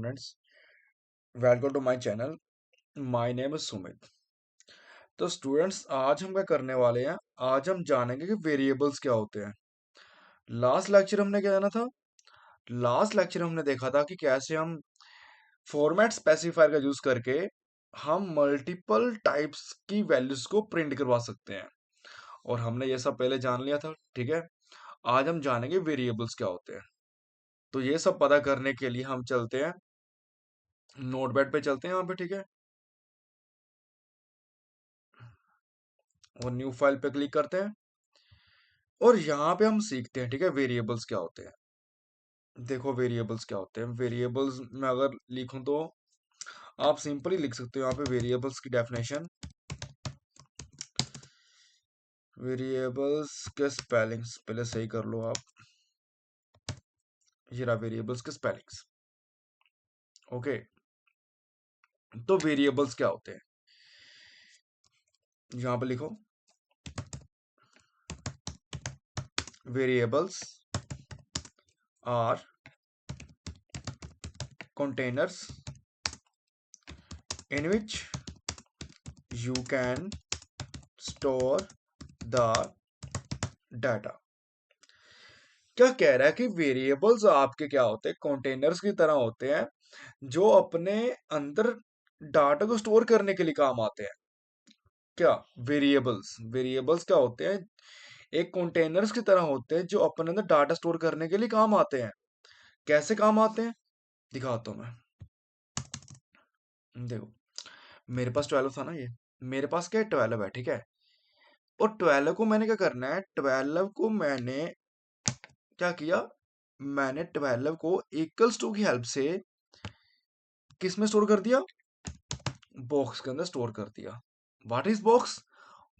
Students, welcome to my channel. My name is Sumit. तो students, आज हम क्या करने वाले हैं? आज हम जानेंगे कि वेरिएबल्स क्या होते हैं। लास्ट लेक्चर हमने क्या जाना था? लास्ट लेक्चर हमने देखा था कि कैसे हम फॉर्मेट स्पेसिफायर का यूज करके हम मल्टीपल टाइप्स की वैल्यूज को प्रिंट करवा सकते हैं, और हमने ये सब पहले जान लिया था। ठीक है, आज हम जानेंगे वेरिएबल्स क्या होते हैं। तो ये सब पता करने के लिए हम चलते हैं, नोटपैड पे चलते हैं यहाँ पे। ठीक है, और न्यू फाइल पे क्लिक करते हैं और यहाँ पे हम सीखते हैं। ठीक है, वेरिएबल्स क्या होते हैं। देखो वेरिएबल्स क्या होते हैं। वेरिएबल्स में अगर लिखूं तो आप सिंपली लिख सकते हो यहाँ पे वेरिएबल्स की डेफिनेशन। वेरिएबल्स के स्पेलिंग्स पहले सही कर लो आप। ये रहा वेरिएबल्स के स्पेलिंग्स। ओके, तो वेरिएबल्स क्या होते हैं यहाँ पे लिखो। Variables are containers in which you can store the data। क्या कह रहा है कि वेरिएबल्स आपके क्या होते हैं? कंटेनर्स की तरह होते हैं जो अपने अंदर डाटा को स्टोर करने के लिए काम आते हैं। क्या वेरिएबल्स वेरिएबल्स क्या होते हैं? एक कंटेनर्स की तरह होते हैं जो अपने अंदर डाटा स्टोर करने के लिए काम आते हैं। कैसे काम आते हैं दिखाता हूं मैं। देखो, मेरे पास 12 था ना, ये मेरे पास क्या 12 है। ठीक है, और 12 को मैंने क्या करना है? 12 को मैंने क्या किया? मैंने 12 को इक्वल्स टू की हेल्प से किस में स्टोर कर दिया? बॉक्स के अंदर स्टोर कर दिया। What is box?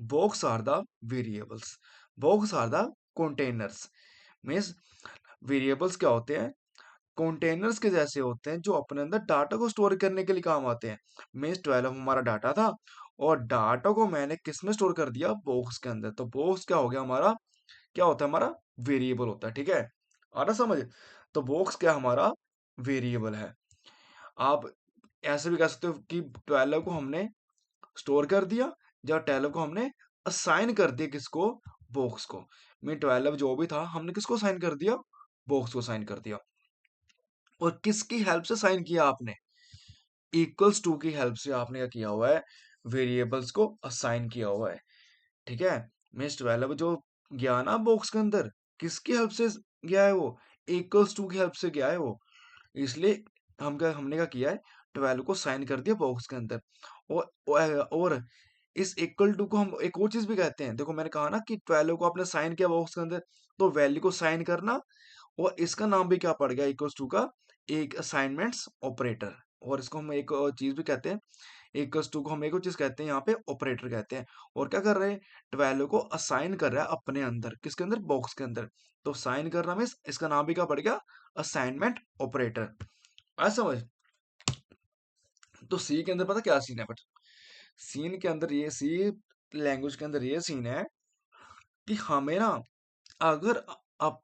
Box are the variables. Box are the containers. Means variables क्या होते हैं? कंटेनर्स के जैसे होते हैं जो अपने अंदर डाटा को स्टोर करने के लिए काम आते हैं। मीन्स 12 हमारा डाटा था, और डाटा को मैंने किस में स्टोर कर दिया? बॉक्स के अंदर। तो बॉक्स क्या हो गया हमारा? क्या होता है हमारा? वेरिएबल होता है। ठीक है, आ रहा समझ? तो बॉक्स क्या हमारा? वेरिएबल है। आप ऐसे भी कह सकते हो कि 12 को हमने स्टोर कर दिया, या 12 को हमने असाइन कर दिया। किसको? बॉक्स को। मीन 12 जो भी था हमने किसको साइन कर दिया? बॉक्स को साइन कर दिया। और किसकी हेल्प से साइन किया आपने? इक्वल्स टू की हेल्प से आपने क्या किया हुआ है? वेरिएबल्स को असाइन किया हुआ है। ठीक है, मीन्स 12 जो गया ना बॉक्स के अंदर, किसकी हेल्प से गया है वो? इक्वल्स टू की हेल्प से गया है वो। इसलिए हमने क्या किया है? 12 को साइन कर दिया बॉक्स के अंदर। और इस इक्वल टू को हम एक और चीज भी कहते हैं। देखो, मैंने कहा ना कि 12 को आपने साइन किया बॉक्स के अंदर, तो वैल्यू को साइन करना। और इसका नाम भी क्या पड़ गया? इक्वल्स टू का एक असाइनमेंट्स ऑपरेटर। और इसको हम एक और चीज भी कहते हैं। इक्वल्स टू को हम एक और चीज कहते हैं यहाँ पे, ऑपरेटर कहते हैं। और क्या कर रहे हैं? 12 को असाइन कर रहा है अपने अंदर। किसके अंदर? बॉक्स के अंदर। तो साइन करना मीन्स इसका नाम भी क्या पड़ गया? Assignment operator. आ समझ? तो सी के अंदर पता क्या सीन है? बट सीन के अंदर ये सी लैंग्वेज के अंदर ये सीन है कि हमें ना, अगर आप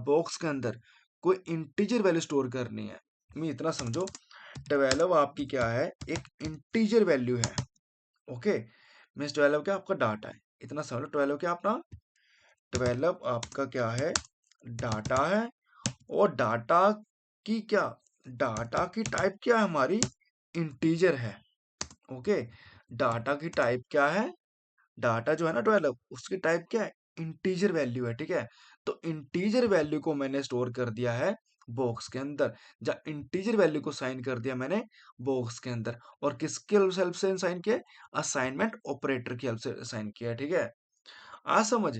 बॉक्स के अंदर कोई इंटीजर वैल्यू स्टोर करनी है। मैं इतना समझो, 12 आपकी क्या है? एक इंटीजर वैल्यू है। ओके, मीन्स 12 क्या आपका डाटा है। इतना समझ लो, 12 क्या अपना? 12 आपका क्या है? डाटा है। और डाटा की क्या? डाटा की टाइप क्या है हमारी? इंटीजर है। ओके, डाटा की टाइप क्या है? डाटा जो है ना 12, उसकी टाइप क्या है? इंटीजर वैल्यू है। ठीक है, तो इंटीजर वैल्यू को मैंने स्टोर कर दिया है बॉक्स के अंदर। या इंटीजर वैल्यू को साइन कर दिया मैंने बॉक्स के अंदर। और किसके हेल्प से साइन किया? असाइनमेंट ऑपरेटर की हेल्प से साइन किया। ठीक है, आज समझ?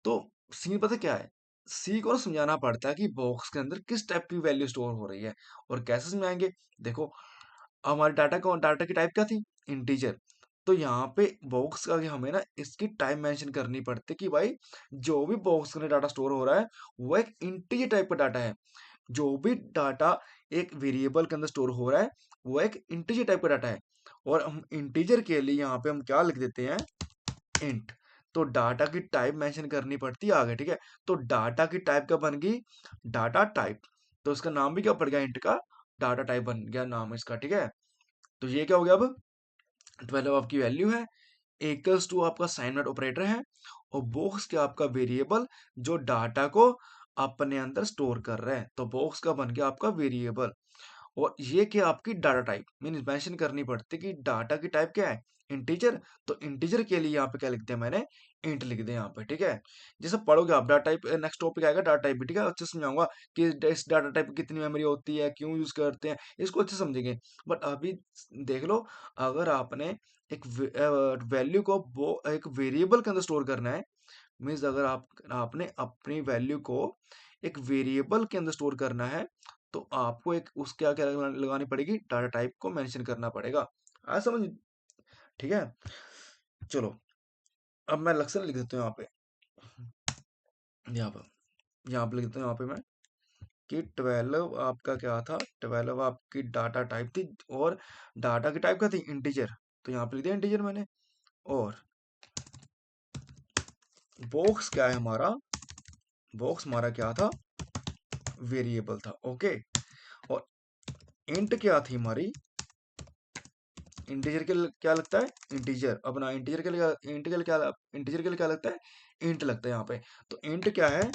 तो सी पता क्या है? सी को ना समझाना पड़ता है कि बॉक्स के अंदर किस टाइप की वैल्यू स्टोर हो रही है। और कैसे समझाएंगे? देखो, हमारे डाटा की टाइप क्या थी? इंटीजर। तो यहाँ पे बॉक्स का हमें ना इसकी टाइप मेंशन करनी पड़ती है कि भाई, जो भी बॉक्स में डाटा स्टोर हो रहा है वो एक इंटीजर टाइप का डाटा है। जो भी डाटा एक वेरिएबल के अंदर स्टोर हो रहा है वो एक इंटीजर टाइप का डाटा है। और हम इंटीजर के लिए यहाँ पे हम क्या लिख देते हैं? इंट। तो डाटा की टाइप मेंशन करनी पड़ती है आगे। ठीक है, तो डाटा की टाइप क्या बन गई? Data type. तो इसका नाम भी क्या पड़ गया? इंट का डाटा टाइप बन गया नाम इसका, ठीक है। तो ये क्या हो गया, अब 12 आपकी वैल्यू है, इक्वल्स टू आपका असाइनमेंट ऑपरेटर है, और बॉक्स क्या आपका वेरिएबल जो डाटा को अपने अंदर स्टोर कर रहा है, तो बॉक्स का बन गया आपका वेरिएबल। और ये क्या आपकी डाटा टाइप मीन मेंशन करनी पड़ती कि डाटा की टाइप क्या है, इंटीजर। तो इंटीजर के लिए यहाँ पे क्या लिखते हैं मैंने, इंट लिख दिया यहाँ पे, ठीक है। जैसे पढ़ोगे आप डाटा टाइप, नेक्स्ट टॉपिक आएगा डाटा टाइप भी, ठीक है, अच्छे से समझाऊंगा कि इस डाटा टाइप की कितनी मेमोरी होती है, क्यों यूज करते हैं, इसको अच्छे से समझेंगे। बट अभी देख लो, अगर आपने एक वैल्यू को वो एक वेरिएबल के अंदर स्टोर करना है, मीन्स अगर आपने अपनी वैल्यू को एक वेरिएबल के अंदर स्टोर करना है, तो आपको एक उसके क्या लगानी पड़ेगी, डाटा टाइप को मेंशन करना पड़ेगा। आ समझ, ठीक है। चलो, अब मैं लक्षण लिख देता हूँ यहाँ पे, यहाँ पे लिख देता हूँ यहाँ पे मैं कि 12 आपका क्या था, 12 आपकी डाटा टाइप थी, और डाटा की टाइप क्या थी, इंटीजर। तो यहाँ पे लिख दिया इंटीजर मैंने। और बॉक्स क्या है हमारा, बॉक्स हमारा क्या था, वेरिएबल था, ओके। और इंट क्या थी हमारी, इंटीजर के लिए क्या लगता है, इंटीजर। अपना इंटीजर के लिए, इंटीजर के लिए क्या लगता है, इंट लगता है यहाँ पे। तो इंट क्या है,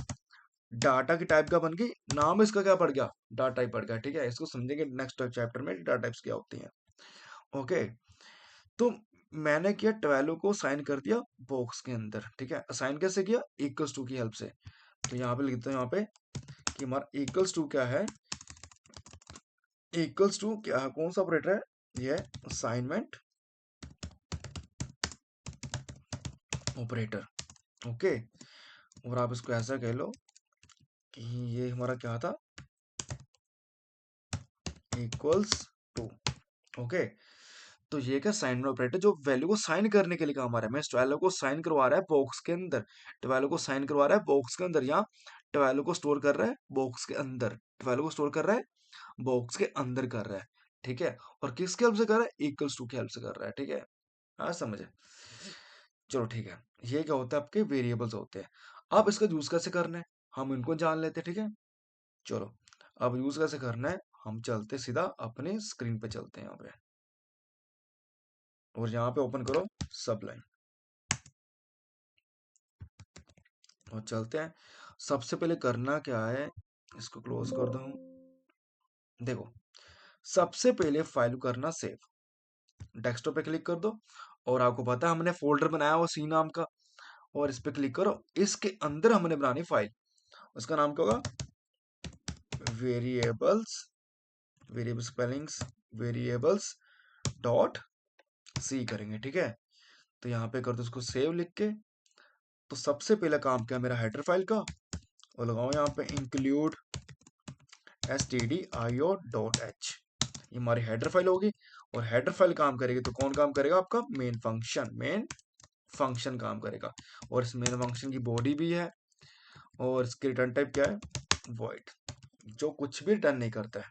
डाटा की टाइप का बन गई, नाम इसका क्या पड़ गया, डाटा टाइप पड़ गया, ठीक है। इसको समझेंगे नेक्स्ट चैप्टर में डाटा टाइप्स क्या होती हैं, ओके। तो मैंने किया 12 को साइन कर दिया बॉक्स के अंदर, ठीक है। असाइन कैसे किया, इक्वल्स टू की हेल्प से। तो यहाँ पे लिखते हैं यहाँ पे कि हमारा इक्वल्स टू क्या है, इक्वल्स टू क्या है, कौन सा ऑपरेटर है, ये असाइनमेंट ऑपरेटर, ओके। और आप इसको ऐसा कह लो कि ये हमारा क्या था, इक्वल्स टू, ओके। तो ये क्या साइन ऑपरेटर जो वैल्यू को साइन करने के लिए काम आ रहा है, मैं 12 को साइन करवा रहा है बॉक्स के अंदर, 12 को साइन करवा रहा है बॉक्स के अंदर, या 12 को स्टोर कर रहा है बॉक्स के अंदर, 12 को स्टोर कर रहा है बॉक्स के अंदर कर रहा है, ठीक है। और किसके हेल्प से कर रहा है, इक्वल्स टू की हेल्प से कर रहा है, ठीक है। हाँ समझे, चलो ठीक है। ये क्या होता है, आपके वेरिएबल्स होते हैं। अब इसका यूज कैसे करना है, हम इनको जान लेते हैं, ठीक है। चलो, अब यूज कैसे करना है, हम चलते सीधा अपने स्क्रीन पे चलते हैं यहाँ पे, और यहाँ पे ओपन करो सबलाइन, और चलते हैं। सबसे पहले करना क्या है, इसको क्लोज कर दो। देखो, सबसे पहले फाइल करना सेव, डेस्कटॉप पे क्लिक कर दो, और आपको पता है हमने फोल्डर बनाया वो सी नाम का, और इस पे क्लिक करो। इसके अंदर हमने बनानी फाइल, उसका नाम क्या होगा, variables, variable spellings, variables dot C करेंगे, ठीक है। तो यहाँ पे कर दो उसको सेव लिख के। तो सबसे पहला काम क्या मेरा, हेडर फाइल का, और लगाओ यहाँ पे इंक्लूड stdio.h, ये हमारी हेडर फाइल होगी। और हेडर फाइल काम करेगी तो कौन काम करेगा, आपका मेन फंक्शन, मेन फंक्शन काम करेगा। और इस मेन फंक्शन की बॉडी भी है, और इसकी रिटर्न टाइप क्या है, वॉइड, जो कुछ भी रिटर्न नहीं करता है।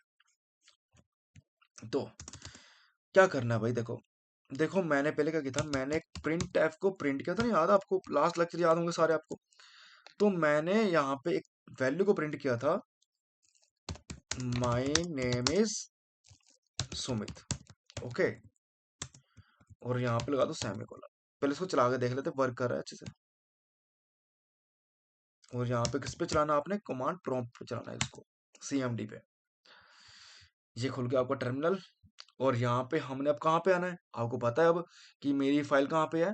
तो क्या करना है भाई, देखो देखो मैंने पहले क्या किया था, मैंने एक प्रिंट एफ को प्रिंट किया था ना, याद है आपको, लास्ट लेक्चर याद होंगे सारे आपको। तो मैंने यहाँ पे एक वैल्यू को प्रिंट किया था, my name is Sumit, okay. और यहाँ पे लगा दो सेमीकोलन। पहले इसको चला के देख लेते वर्क कर रहा है अच्छे से। और यहाँ पे किस पे चलाना, आपने कमांड प्रॉम्प्ट पे चलाना है इसको, सीएमडी पे। ये खुल गया आपका टर्मिनल। और यहाँ पे हमने अब कहाँ पे आना है, आपको पता है अब कि मेरी फाइल कहाँ पे है,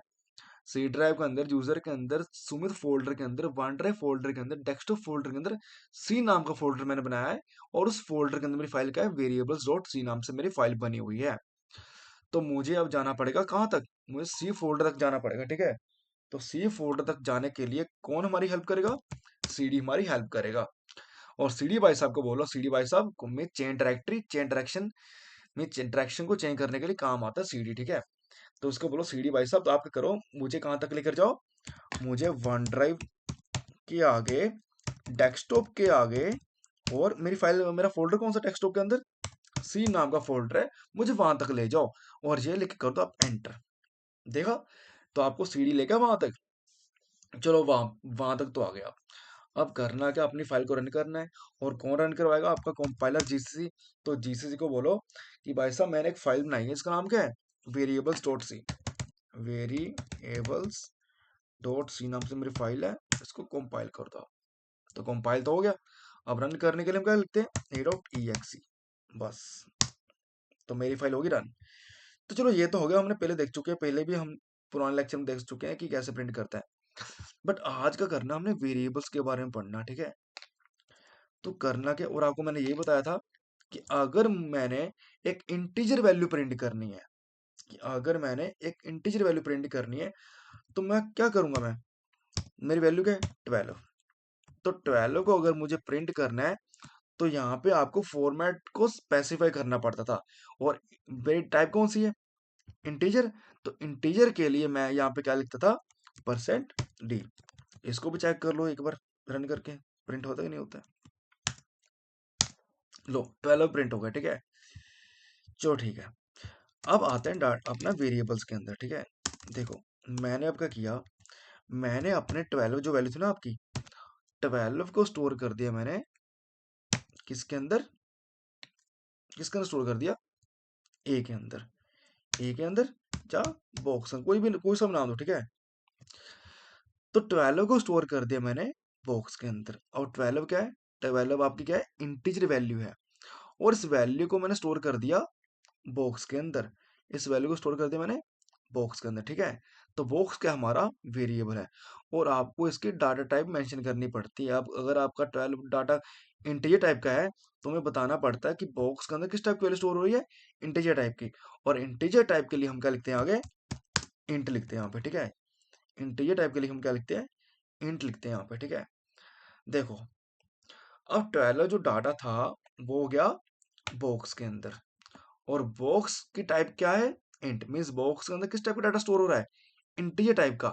सी ड्राइव के अंदर, यूजर के अंदर, सुमित फोल्डर के अंदर, वन ड्राइव फोल्डर के अंदर, डेस्कटॉप फोल्डर के अंदर सी नाम का फोल्डर मैंने बनाया है। और उस फोल्डर के अंदर मेरी फाइल का है, वेरिएबल्स डॉट सी नाम से मेरी फाइल बनी हुई है। तो मुझे अब जाना पड़ेगा कहाँ तक, मुझे सी फोल्डर तक जाना पड़ेगा, ठीक है। तो सी फोल्डर तक जाने के लिए कौन हमारी हेल्प करेगा, सीडी हमारी हेल्प करेगा। और सीडी भाई साहब को बोलो, सीडी भाई साहब को में चेन डायरेक्टरी, चेन डायरेक्शन में डायरेक्शन को चेंज करने के लिए काम आता है सीडी, ठीक है। तो उसको बोलो सीडी भाई साहब, तो आप क्या करो, मुझे कहाँ तक लेकर जाओ, मुझे वन ड्राइव के आगे, डेस्कटॉप के आगे, और मेरी फाइल, मेरा फोल्डर कौन सा डेस्कटॉप के अंदर, सी नाम का फोल्डर है, मुझे वहां तक ले जाओ। और ये लिख कर दो आप एंटर, देखा, तो आपको सीडी लेकर वहां तक, चलो वहां वहां तक तो आ गया। अब करना क्या, अपनी फाइल को रन करना है। और कौन रन करवाएगा, आपका कंपाइलर जीसीसी। तो जीसीसी को बोलो कि भाई साहब मैंने एक फाइल बनाई है, इसका नाम क्या है, variables dot C. Variables dot C नाम से मेरी फाइल है, इसको कंपाइल कर दो। तो कंपाइल तो हो गया। अब रन करने के लिए हम क्या लिखते हैं, ए डॉट ई एक्स ई, बस। तो मेरी फाइल होगी रन। तो चलो ये तो हो गया, हमने पहले देख चुके हैं, पहले भी हम पुराने लेक्चर में देख चुके हैं कि कैसे प्रिंट करता है। बट आज का करना हमने वेरिएबल्स के बारे में पढ़ना, ठीक है। तो करना क्या, और आपको मैंने ये बताया था कि अगर मैंने एक इंटीजर वैल्यू प्रिंट करनी है, कि अगर मैंने एक इंटीजर वैल्यू प्रिंट करनी है, तो मैं क्या करूंगा, मैं, मेरी वैल्यू क्या है 12। तो 12 को अगर मुझे प्रिंट करना है, तो यहाँ पे आपको फॉर्मेट को स्पेसिफाई करना पड़ता था। और मेरी टाइप कौन सी है, इंटीजर। तो इंटीजर के लिए मैं यहाँ पे क्या लिखता था, %d। इसको भी चेक कर लो एक बार रन करके, प्रिंट होता है कि नहीं होता है। लो 12 प्रिंट हो गया, ठीक है। चलो ठीक है। अब आते हैं अपना वेरिएबल्स के अंदर, ठीक है। देखो मैंने अब क्या किया, मैंने अपने 12 जो वैल्यू थी ना आपकी, 12 को स्टोर कर दिया मैंने किसके अंदर, किसके अंदर स्टोर कर दिया, ए के अंदर। ए के अंदर जा बॉक्स, कोई भी कोई सा नाम दो, ठीक है। तो 12 को स्टोर कर दिया मैंने बॉक्स के अंदर। और 12 क्या है, 12 आपकी क्या है, इंटीजर वैल्यू है। और इस वैल्यू को मैंने स्टोर कर दिया बॉक्स के अंदर। इस वैल्यू को स्टोर कर दिया मैंने बॉक्स के अंदर, ठीक है। तो बॉक्स क्या हमारा वेरिएबल है। और आपको इसकी डाटा टाइप मेंशन करनी पड़ती है। अब अगर आपका 12 डाटा इंटीजर टाइप का है, तो हमें बताना पड़ता है कि बॉक्स के अंदर किस टाइप की वैल्यू स्टोर हो रही है, इंटीजर टाइप की। और इंटीजर टाइप के लिए हम क्या लिखते हैं आगे, इंट लिखते हैं यहाँ पे, ठीक है। इंटीजर टाइप के लिए हम क्या लिखते हैं, इंट लिखते हैं यहाँ पे, ठीक है। देखो अब 12 जो डाटा था वो हो गया बॉक्स के अंदर। और बॉक्स की टाइप क्या है, इंट। मींस बॉक्स के अंदर किस टाइप का डाटा स्टोर हो रहा है, इंटीजर टाइप का,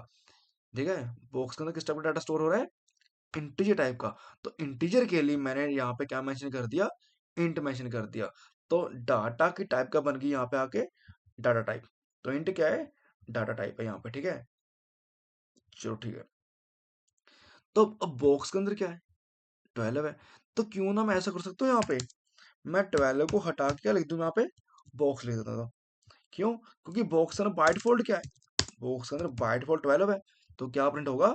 ठीक है। बॉक्स के अंदर किस टाइप का डाटा स्टोर हो रहा है, इंटीजर टाइप का। तो इंटीजर के लिए मैंने यहाँ पे क्या मेंशन कर दिया, इंट मेंशन कर दिया। तो डाटा की टाइप का बन गई यहाँ पे आके डाटा टाइप। तो इंट क्या है, डाटा टाइप है यहाँ पे, ठीक है। चलो ठीक है। तो अब बॉक्स के अंदर क्या है, 12 है। तो क्यों ना मैं ऐसा कर सकता हूँ, यहाँ पे मैं 12 को हटा के क्या लिख दूं, यहाँ पे बॉक्स लिख देता था। क्यों, क्योंकि बॉक्स के अंदर बाय डिफॉल्ट क्या है, बॉक्स के अंदर बाय डिफॉल्ट 12 है। तो क्या प्रिंट होगा,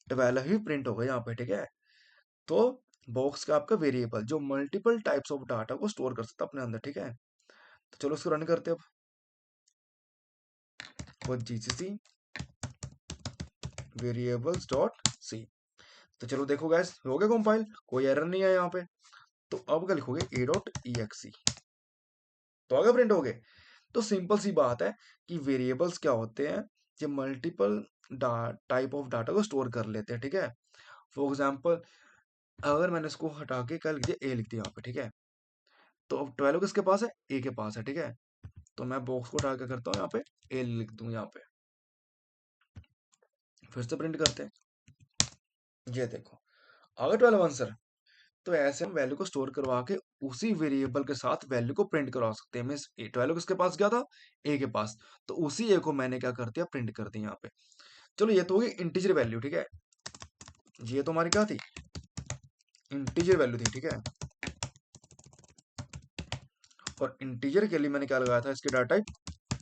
12 ही प्रिंट होगा यहाँ पे, ठीक है। तो बॉक्स का आपका वेरिएबल जो मल्टीपल टाइप्स ऑफ डाटा को स्टोर कर सकता है अपने अंदर, ठीक है। तो चलो इसको रन करते हैं अब। वो जीसीसी वेरिएबल्स डॉट सी। तो चलो देखो गैस, हो गया कंपाइल, कोई एरर नहीं है यहाँ पे। तो अब क्या लिखोगे, ए डॉट ई एक्स ई। तो आगे प्रिंट हो गए। तो सिंपल सी बात है कि वेरिएबल्स क्या होते हैं, ये मल्टीपल टाइप ऑफ डाटा को स्टोर कर लेते हैं, ठीक है। फॉर एग्जाम्पल अगर मैंने इसको हटा के क्या लिख दिया, ए लिख दिया यहाँ पे, ठीक है। तो अब 12 किसके पास है, ए के पास है, ठीक है। तो मैं बॉक्स को हटा के करता हूँ यहाँ पे, ए लिख दूँ यहाँ पे। फिर से प्रिंट करते हैं, ये देखो अगर 12 आंसर। तो ऐसे हम वैल्यू को स्टोर करवा के उसी वेरिएबल के साथ वैल्यू को प्रिंट करवा सकते हैं। मींस 12 किसके पास गया था, ए के पास। तो उसी ए को मैंने क्या कर दिया, प्रिंट कर दिया यहाँ पे। चलो ये तो होगी इंटीजर वैल्यू, ठीक है। ये तो हमारी क्या थी, इंटीजर वैल्यू थी, ठीक है। और इंटीजर के लिए मैंने क्या लगाया था, इसके डाटा टाइप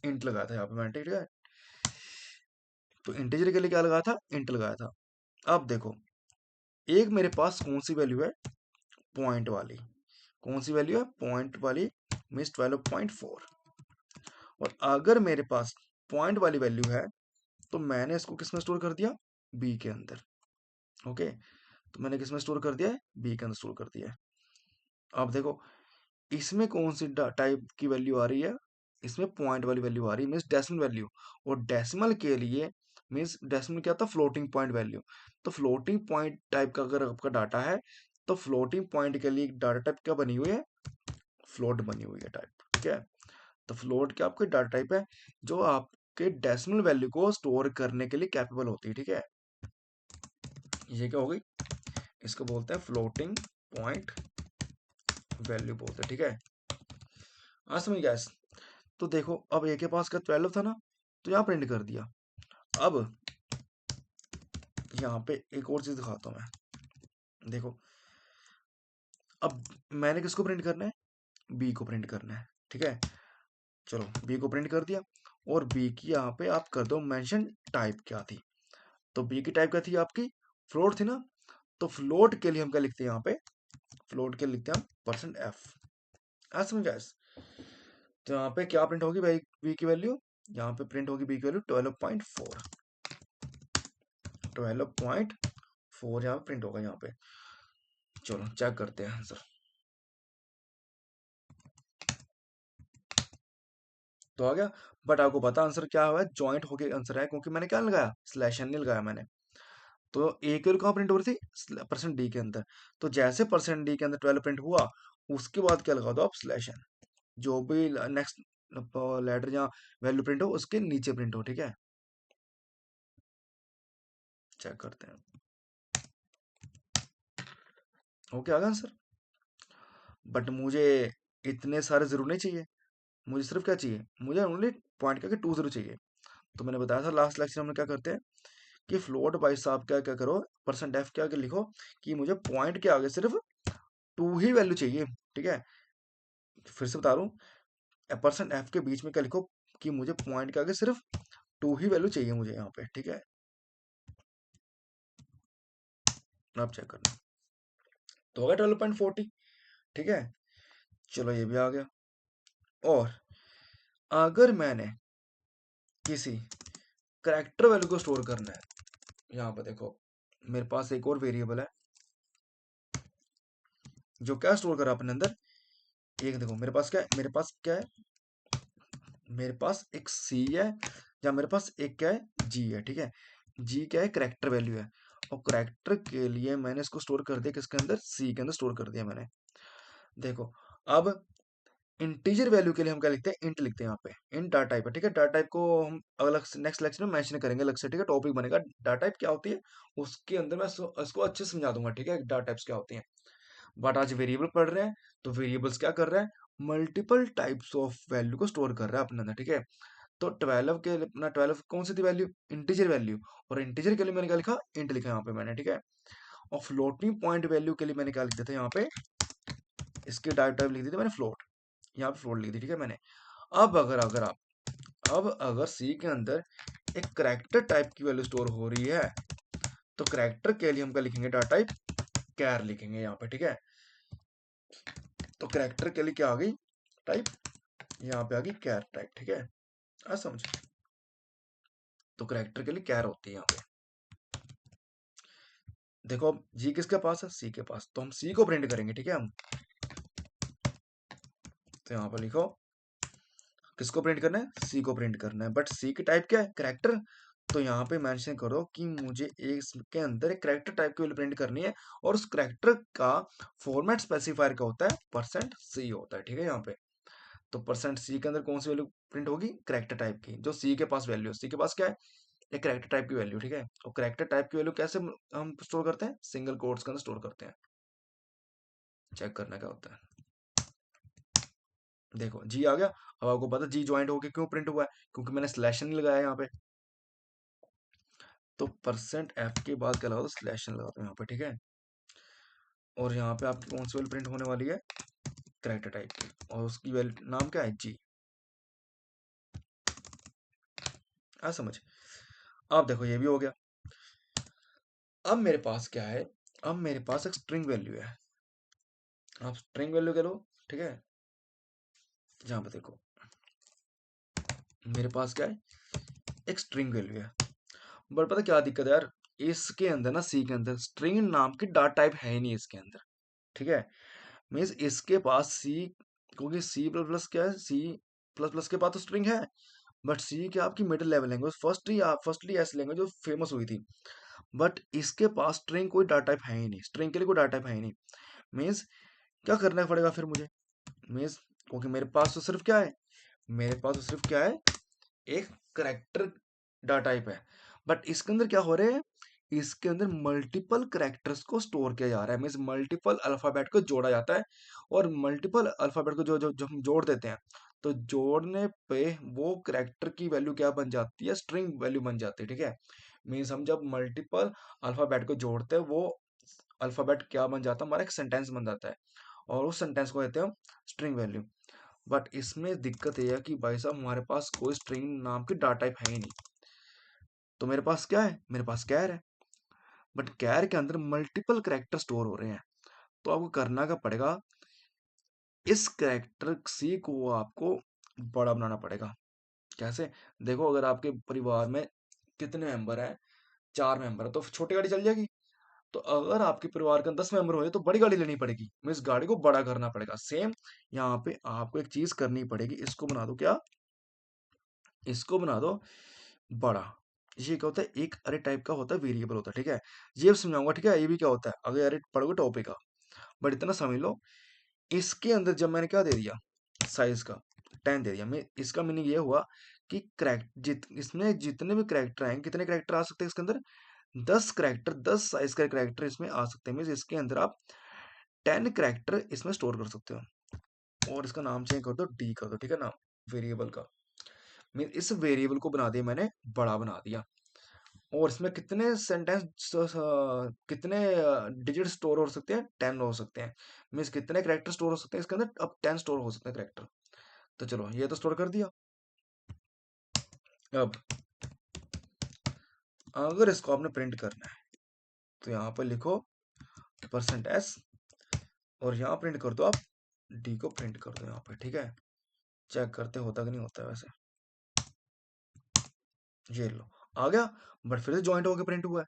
इंट लगाया था यहाँ पे मैंने, ठीक है। तो इंटीजर के लिए क्या लगाया था, इंट लगाया था। अब देखो एक मेरे पास कौन सी वैल्यू है, पॉइंट वाली। कौन सी वैल्यू है, पॉइंट वाली, मीन्स 12.4। और अगर मेरे पास पॉइंट वाली वैल्यू है, तो मैंने इसको किस में स्टोर कर दिया, बी के अंदर। ओके, तो मैंने किस में स्टोर कर दिया है, बी के अंदर स्टोर कर दिया है। अब देखो इसमें कौन सी टाइप की वैल्यू आ रही है, इसमें पॉइंट वाली वैल्यू आ रही है, मीन्स डेसिमल वैल्यू। और डेसिमल के लिए मीन्स डेसिमल क्या था, फ्लोटिंग पॉइंट वैल्यू। तो फ्लोटिंग पॉइंट टाइप का अगर आपका डाटा है, तो फ्लोटिंग पॉइंट के लिए डाटा टाइप क्या बनी हुई है, फ्लोट बनी हुई है टाइप, ठीक है। तो फ्लोट क्या आपकी डाटा टाइप है, जो आपके डेसिमल वैल्यू को स्टोर करने के लिए कैपेबल होती है, ठीक है। ये क्या हो गई, इसको बोलते हैं फ्लोटिंग पॉइंट वैल्यू बोलते हैं, ठीक है। हाँ समझ गया। तो देखो अब ए के पास का 12 था ना, तो यहाँ प्रिंट कर दिया। अब यहाँ पे एक और चीज दिखाता हूँ मैं। देखो, अब मैंने किसको प्रिंट करना है? बी को प्रिंट करना है, ठीक है। चलो बी को प्रिंट कर दिया, और बी की यहाँ पे आप कर दो मेंशन टाइप क्या थी। तो बी की टाइप क्या थी आपकी? फ्लोट थी ना। तो फ्लोट के लिए हम क्या लिखते हैं यहाँ पे? फ्लोट के लिए लिखते हैं हम परसेंट एफ। समझ गैस। तो यहाँ पे क्या प्रिंट होगी भाई? बी की वैल्यू, यहाँ पे प्रिंट होगी बी की वैल्यू 12.4। 12.4 यहाँ पे प्रिंट होगा यहाँ पे। चलो चेक करते हैं आंसर। तो आ गया। बट आपको पता आंसर क्या हुआ है? जॉइंट होके आंसर है, क्योंकि मैंने क्या लगाया? स्लैश एन नहीं लगाया मैंने। तो ए की वैल्यू कहाँ प्रिंट हो रही थी? परसेंट डी के अंदर। तो जैसे परसेंट डी के अंदर 12 प्रिंट हुआ, उसके बाद क्या लगा दो आप? Slash N. जो भी नेक्स्ट लेटर या वैल्यू प्रिंट हो, उसके नीचे प्रिंट हो, ठीक है। चेक करते हैं। ओके, आ गया आंसर। बट मुझे इतने सारे जरूर नहीं चाहिए। मुझे सिर्फ क्या चाहिए? मुझे ओनली पॉइंट करके 2 0 चाहिए। तो मैंने बताया था लास्ट लेक्चर में क्या करते हैं, कि फ्लोट भाई साहब क्या क्या करो, परसेंट एफ क्या क्या लिखो, कि मुझे पॉइंट के आगे सिर्फ 2 ही वैल्यू चाहिए, ठीक है। फिर से बता रहा हूँ, परसेंट एफ के बीच में क्या लिखो, कि मुझे पॉइंट के आगे सिर्फ 2 ही वैल्यू चाहिए मुझे यहाँ पे, ठीक है। अब चेक करना। तो हो गया 12.40, ठीक है। चलो ये भी आ गया। और अगर मैंने किसी करेक्टर वैल्यू को स्टोर करना है, यहाँ पर देखो मेरे पास एक और वेरिएबल है जो क्या स्टोर करा अपने अंदर। एक देखो मेरे पास क्या है? मेरे पास क्या है? मेरे पास एक सी है, या मेरे पास एक क्या है? जी है, ठीक है। जी क्या है? करेक्टर वैल्यू है। और करेक्टर के लिए मैंने इसको स्टोर कर दिया किसके अंदर? सी के अंदर स्टोर कर दिया मैंने। देखो, अब इंटीजर वैल्यू के लिए हम क्या लिखते हैं? इंट लिखते हैं यहाँ पे। इंट डाटा टाइप है, ठीक है। डाटा टाइप को हम अलग नेक्स्ट लेक्चर में मेंशन करेंगे अलग से, ठीक है। टॉपिक बनेगा डाटा टाइप क्या होती है, उसके अंदर मैं इसको अच्छे से समझा दूंगा, ठीक है, डाटा टाइप्स क्या होती हैं। बट आज वेरिएबल पढ़ रहे हैं, तो वेरिएबल्स क्या कर रहा है? मल्टीपल टाइप्स ऑफ वैल्यू को स्टोर कर रहा है अपने अंदर, ठीक है। तो 12 के लिए अपना 12 कौन सी थी वैल्यू? Integer value. और इंटीजर के लिए मैंने क्या लिखा? इंट लिखा यहाँ पे मैंने, ठीक है। और फ्लोटिंग पॉइंट वैल्यू के लिए मैंने क्या लिख दिया था यहाँ पे? इसके टाइप टाइप लिख दी थी मैंने फ्लोट। यहाँ पे फ्लोट लिख दी, ठीक है मैंने। अब अगर अगर आप अब अगर सी के अंदर एक करेक्टर टाइप की वैल्यू स्टोर हो रही है, तो करेक्टर के लिए हम क्या लिखेंगे? डाटा टाइप कैर लिखेंगे यहाँ पे, ठीक है। तो करेक्टर के लिए क्या आ गई? टाइप, यहाँ पे आ गई कैर टाइप, ठीक है। आ समझ। तो करेक्टर के लिए कैर होती है यहाँ पे। देखो अब जी किसके पास है? सी के पास। तो हम सी को प्रिंट करेंगे, ठीक है हम। तो यहाँ पर लिखो किसको प्रिंट करना है? सी को प्रिंट करना है। बट सी की टाइप क्या है? करेक्टर। तो यहाँ पे मेंशन करो कि मुझे इसके अंदर एक करेक्टर टाइप की वैल्यू प्रिंट करनी है, और उस करेक्टर का फॉर्मेट स्पेसिफायर का होता है परसेंट सी होता है, ठीक है यहाँ पे। तो परसेंट सी के अंदर कौन सी वैल्यू प्रिंट होगी? करेक्टर टाइप की, जो सी के पास वैल्यू है। सी के पास क्या है? एक करेक्टर टाइप की वैल्यू, ठीक है। और करेक्टर टाइप की वैल्यू कैसे हम स्टोर करते हैं? सिंगल कोट्स के अंदर स्टोर करते हैं। चेक करना क्या होता है। देखो जी आ गया। अब आपको पता जी ज्वाइंट होके क्यों प्रिंट हुआ है? क्योंकि मैंने स्लैश नहीं लगाया यहाँ पे। तो परसेंट एफ के बाद क्या लगा दो? स्लैश लगा दो यहाँ पे, ठीक है। और यहाँ पे आपकी कौन सी वैल्यू प्रिंट होने वाली है? करेक्टर टाइप की। और उसकी वैल्यू नाम क्या है? जी। आ समझ। अब देखो ये भी हो गया। अब मेरे पास क्या है? अब मेरे पास एक स्ट्रिंग वैल्यू है। आप स्ट्रिंग वैल्यू कह लो, ठीक है। यहाँ पे देखो मेरे पास क्या है? एक स्ट्रिंग वैल्यू है। बट पता क्या दिक्कत है यार? इसके अंदर ना, सी के अंदर स्ट्रिंग नाम की डाटा टाइप है ही नहीं इसके अंदर, ठीक है। मीन्स इसके पास सी, क्योंकि सी प्लस प्लस क्या है? सी प्लस प्लस के पास तो स्ट्रिंग है। बट सी क्या आपकी मिडिल लेवल लैंग्वेज, फर्स्टली ऐसी लैंग्वेज जो फेमस हुई थी। बट इसके पास स्ट्रिंग कोई डाटा टाइप है ही नहीं, स्ट्रिंग के लिए कोई डाटा टाइप है ही नहीं। मीन्स क्या करना पड़ेगा फिर मुझे? मीन्स क्योंकि मेरे पास तो सिर्फ क्या है? मेरे पास तो सिर्फ क्या है? एक करेक्टर डाटा टाइप है। बट इसके अंदर क्या हो रहा है? इसके अंदर मल्टीपल करेक्टर्स को स्टोर किया जा रहा है। मीन्स मल्टीपल अल्फाबेट को जोड़ा जाता है। और मल्टीपल अल्फाबेट को जो जो जो हम जोड़ देते हैं, तो जोड़ने पे वो करेक्टर की वैल्यू क्या बन जाती है? स्ट्रिंग वैल्यू बन जाती है, ठीक है। मीन्स हम जब मल्टीपल अल्फाबेट को जोड़ते हैं, वो अल्फाबेट क्या बन जाता है, हमारा एक सेंटेंस बन जाता है, और उस सेंटेंस को कहते हैं हम स्ट्रिंग वैल्यू। बट इसमें दिक्कत ये है कि भाई साहब हमारे पास कोई स्ट्रिंग नाम की डाटा टाइप है ही नहीं। तो मेरे पास क्या है, मेरे पास कैर है, बट कैर के अंदर मल्टीपल कैरेक्टर स्टोर हो रहे हैं। तो आपको करना क्या पड़ेगा, इस कैरेक्टर सी को आपको बड़ा बनाना पड़ेगा। कैसे, देखो अगर आपके परिवार में कितने मेंबर हैं, 4 मेंबर है, तो छोटी गाड़ी चल जाएगी। तो अगर आपके परिवार के 10 मेंबर हुए तो बड़ी गाड़ी लेनी पड़ेगी, मीन्स गाड़ी को बड़ा करना पड़ेगा। सेम यहाँ पे आपको एक चीज करनी पड़ेगी, इसको बना दो क्या, इसको बना दो बड़ा। ये क्या होता है, एक अरे टाइप का होता है, वेरिएबल होता है, ठीक है। ये अब समझाऊंगा, ठीक है। ये भी क्या होता है, अगर अरे पढ़ोगे टॉपिक का, बट इतना समझ लो, इसके अंदर जब मैंने क्या दे दिया, साइज का 10 दे दिया, मैं इसका मीनिंग ये हुआ कि इसमें जितने भी करेक्टर आएंगे, कितने करेक्टर आ सकते हैं इसके अंदर, 10 करेक्टर, 10 साइज का करेक्टर इसमें आ सकते हैं। मीन्स इसके अंदर आप 10 करेक्टर इसमें स्टोर कर सकते हो। और इसका नाम चेंज कर दो, डी कर दो, ठीक है, नाम वेरिएबल का। मीन इस वेरिएबल को बना दिया मैंने, बड़ा बना दिया। और इसमें कितने सेंटेंस, कितने डिजिट स्टोर हो सकते हैं, 10 हो सकते हैं। मीन्स कितने करेक्टर स्टोर हो सकते हैं इसके अंदर, अब 10 स्टोर हो सकते हैं करेक्टर। तो चलो ये तो स्टोर कर दिया। अब अगर इसको आपने प्रिंट करना है तो यहाँ पर लिखो %s, और यहाँ प्रिंट कर दो आप, डी को प्रिंट कर दो यहाँ पे, ठीक है। चेक करते होता कि नहीं होता है वैसे। ये लो, आ गया। बट फिर से ज्वाइंट होकर प्रिंट हुआ है।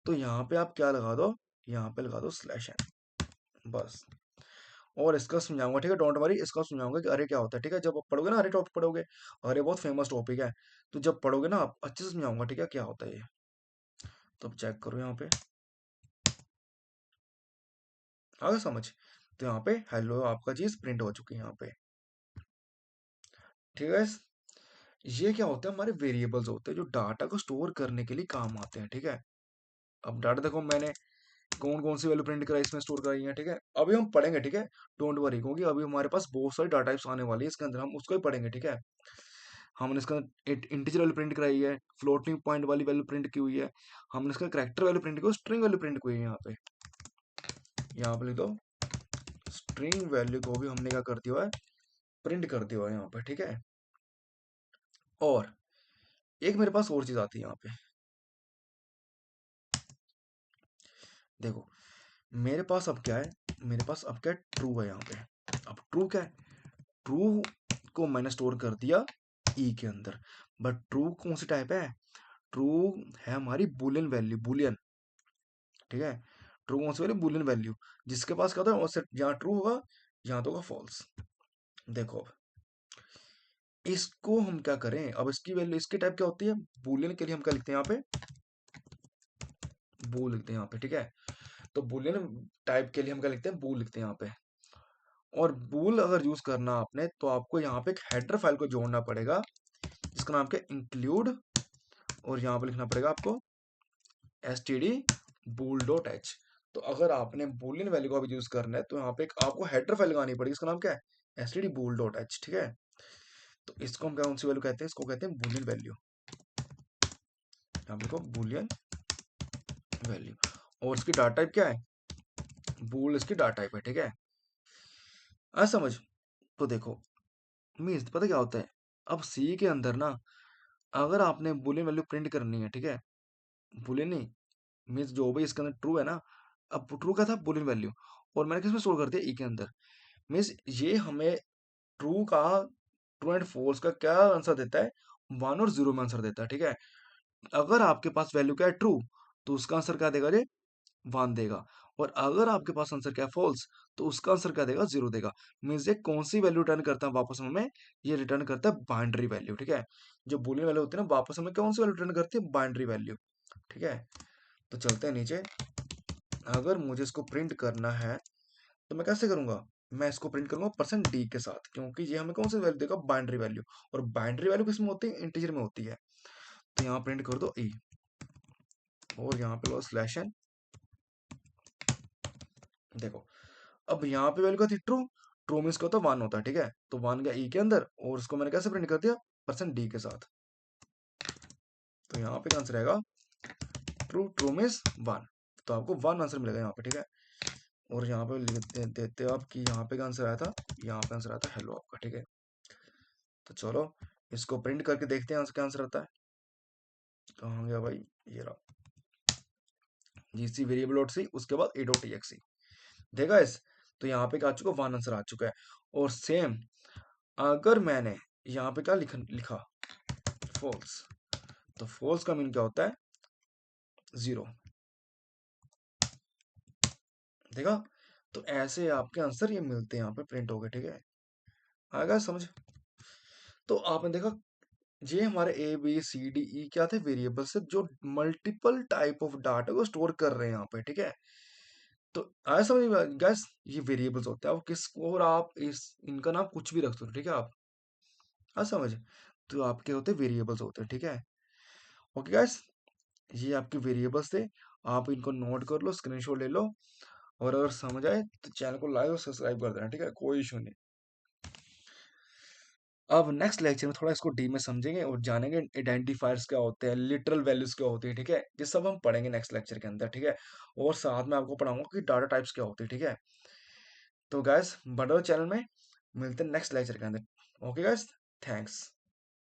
तो यहाँ पे आप क्या लगा दो, यहाँ पे लगा दो /n, बस। और इसका समझाऊंगा, ठीक है, डोंट वरी, इसका समझाऊंगा कि अरे क्या होता है, ठीक है। जब आप पढ़ोगे ना, अरे टॉपिक पढ़ोगे, अरे बहुत फेमस टॉपिक है, तो जब पढ़ोगे ना आप अच्छे से समझाऊंगा, ठीक है, क्या होता है ये। तो अब चेक करो यहाँ पे, आ गया समझ। तो यहाँ पे हेलो आपका चीज प्रिंट हो चुकी है यहाँ पे, ठीक है। ये क्या होता है, हमारे वेरिएबल्स होते हैं जो डाटा को स्टोर करने के लिए काम आते हैं, ठीक है। अब डाटा देखो मैंने कौन कौन सी वैल्यू प्रिंट कराई, इसमें स्टोर कराई है, ठीक है। अभी हम पढ़ेंगे, ठीक है, डोंट वरी, क्योंकि अभी हमारे पास बहुत सारी डाटा टाइप्स आने वाली है इसके अंदर, हम उसको ही पढ़ेंगे, ठीक है। हमने इसका इंटीजर वैल्यू प्रिंट कराई है, फ्लोटिंग पॉइंट वाली वैल्यू प्रिंट की हुई है, हमने इसका करैक्टर वैल्यू प्रिंट की, स्ट्रिंग वैल्यू प्रिंट की हुई है। यहाँ पे लिख दो, स्ट्रिंग वैल्यू को भी हमने क्या कर दिया है, प्रिंट कर दिया है यहाँ पे, ठीक है। और एक मेरे पास और चीज आती है यहाँ पे, देखो मेरे पास अब क्या है, मेरे पास अब क्या है, ट्रू है यहाँ पे। अब ट्रू क्या है, ट्रू को मैंने स्टोर कर दिया ई के अंदर। बट ट्रू कौन सी टाइप है, ट्रू है हमारी बुलियन वैल्यू, बुलियन, ठीक है। ट्रू कौन सी वैल्यू, बुलियन वैल्यू, जिसके पास क्या होता है, उससे यहाँ ट्रू होगा, यहाँ तो होगा फॉल्स। देखो अब इसको हम क्या करें, अब इसकी वैल्यू, इसकी टाइप क्या होती है, बुलियन के लिए हम क्या लिखते हैं यहाँ पे, बू लिखते हैं यहाँ पे, ठीक है। तो बुलियन टाइप के लिए हम क्या लिखते हैं, बू लिखते हैं यहाँ पे। और बूल अगर यूज करना आपने, तो आपको यहाँ पे एक हेडर फाइल को जोड़ना पड़ेगा, जिसका नाम क्या, इंक्लूड, और यहाँ पे लिखना पड़ेगा आपको std bool.h। तो अगर आपने बूलियन वैल्यू का भी यूज करना है, तो यहाँ पे एक आपको हेडर फाइल लगानी पड़ेगी, इसका नाम क्या है, std bool.h, ठीक है। तो इसको हम कौन सी वैल्यू कहते हैं, इसको कहते हैं बूलियन वैल्यू। यहाँ पे देखो बूलियन वैल्यू, और इसकी डाटा टाइप क्या है, बूल इसकी डाटा टाइप है, ठीक है। आ समझ। तो देखो मीन्स पता क्या होता है, अब सी के अंदर ना, अगर आपने बुलियन वैल्यू प्रिंट करनी है, ठीक है, बुलियन नहीं, मीन्स जो भी इसके अंदर ट्रू है ना, अब ट्रू का था बुलियन वैल्यू, और मैंने किसमें स्टोर कर दिया, ई के अंदर। मीन्स ये हमें ट्रू का, ट्रू एंड फॉल्स का क्या आंसर देता है, 1 और 0 में आंसर देता है, ठीक है। अगर आपके पास वैल्यू क्या है, ट्रू, तो उसका आंसर क्या देगा, 1 देगा। और अगर आपके पास आंसर क्या है, फॉल्स, तो उसका आंसर क्या देगा, 0 देगा। मीन्स ये कौन सी वैल्यू रिटर्न करता है वापस हमें, ये रिटर्न करता है बाइनरी वैल्यू, ठीक है। जो बुलियन वैल्यू होती है ना, वापस हमें कौन सी वैल्यू रिटर्न करती है, बाइनरी वैल्यू, ठीक है। तो चलते हैं नीचे। अगर मुझे इसको प्रिंट करना है तो मैं कैसे करूंगा, मैं इसको प्रिंट करूंगा %d के साथ, क्योंकि ये हमें कौन सी वैल्यू देगा, बाइनरी वैल्यू। और बाइनरी वैल्यू किस में होती है, इंटीजर में होती है। तो यहाँ प्रिंट कर दो ई, और यहाँ पे लो /n। देखो अब यहाँ पे वैल्यू क्या थी, ट्रू, ट्रू में इसका तो 1 होता है, ठीक है। तो 1 गया ई के अंदर, और उसको मैंने कैसे प्रिंट कर दिया, %d के साथ। तो यहाँ पे आंसर आएगा ट्रू, ट्रू मीन्स 1, तो आपको वन आंसर मिलेगा यहाँ पे, ठीक है। और यहाँ पे लिख देते हो आप कि यहाँ पे क्या आंसर आया था, यहाँ पे आंसर आया था हेलो आपका, ठीक है। तो चलो इसको प्रिंट करके देखते हैं क्या आंसर आता है। कहाँ गया भाई, ये रहा, जीसी वेरिएबल डॉट सी, उसके बाद ए डॉट एक्सी, देखा इस। तो यहाँ पे क्या आ चुका, वन आंसर आ चुका है। और सेम अगर मैंने यहाँ पे क्या लिखा फॉल्स, तो फॉल्स का मीन क्या होता है, जीरो, देखा। तो ऐसे आपके आंसर ये मिलते हैं यहाँ पे प्रिंट हो गए, ठीक है। आएगा समझ। तो आपने देखा ये हमारे A B C D E क्या थे, वेरिएबल्स से जो मल्टीपल टाइप ऑफ डाटा को स्टोर कर रहे हैं यहाँ पे, ठीक है। तो आया समझ में गैस, ये वेरिएबल्स होते हैं, आप किसको, और आप इस इनका नाम कुछ भी रख सकते हो, ठीक है आप, हाँ समझ। तो आपके होते वेरिएबल्स होते हैं, ठीक है। ओके गैस, ये आपके वेरिएबल्स थे, आप इनको नोट कर लो, स्क्रीनशॉट ले लो, और अगर समझ आए तो चैनल को लाइक और सब्सक्राइब कर देना, ठीक है, कोई इशू नहीं। अब नेक्स्ट लेक्चर में थोड़ा इसको डी में समझेंगे और जानेंगे आइडेंटिफायर्स क्या होते हैं, लिटरल वैल्यूज क्या होती है, ठीक है। ये सब हम पढ़ेंगे नेक्स्ट लेक्चर के अंदर, ठीक है। और साथ में आपको पढ़ाऊंगा कि डाटा टाइप्स क्या होती है, ठीक है। तो गैस बड़ो चैनल में मिलते हैं नेक्स्ट लेक्चर के अंदर। Okay gas, thanks.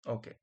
ओके।